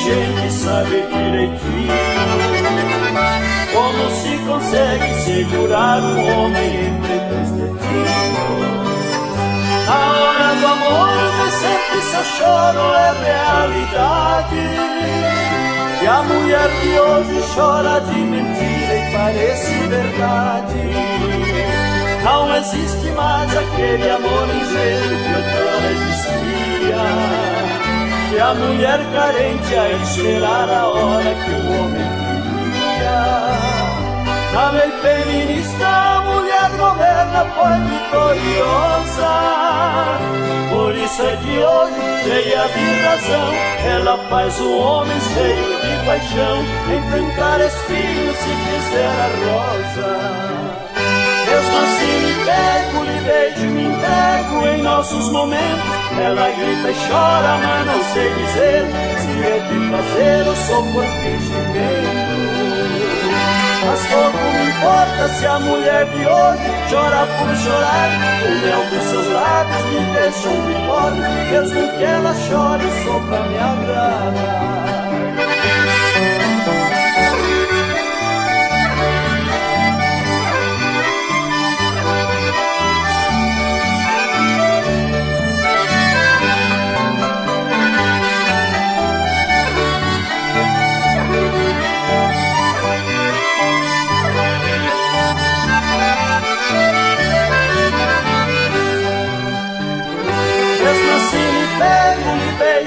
inteligente sabe direitinho como se consegue segurar um homem entre dois dedinhos. A hora do amor nem sempre seu choro é realidade, e a mulher de hoje chora de mentira e parece verdade. Não existe mais aquele amor ingênuo que outrora existia, e a mulher carente a esperar a hora que o homem queria. Na lei feminista a mulher governa foi vitoriosa, por isso é que hoje, cheia de razão, ela faz o homem cheio de paixão enfrentar espinhos se quiser a rosa. Mesmo assim me pego, lhe beijo, me entrego em nossos momentos. Ela grita e chora, mas não sei dizer se é de prazer ou só por fingimento. Mas pouco me importa se a mulher de hoje chora por chorar. O mel dos seus lábios me deixam de fora, mesmo que ela chore só pra me agradar.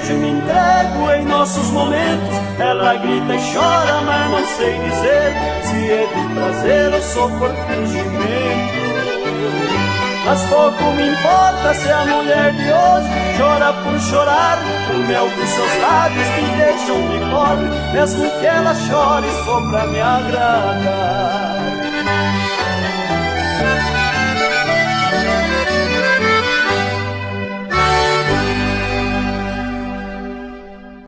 Me entrego em nossos momentos. Ela grita e chora, mas não sei dizer se é de prazer ou só por fingimento. Mas pouco me importa se a mulher de hoje chora por chorar. O mel dos seus lábios me deixam de pobre, mesmo que ela chore só pra me agradar.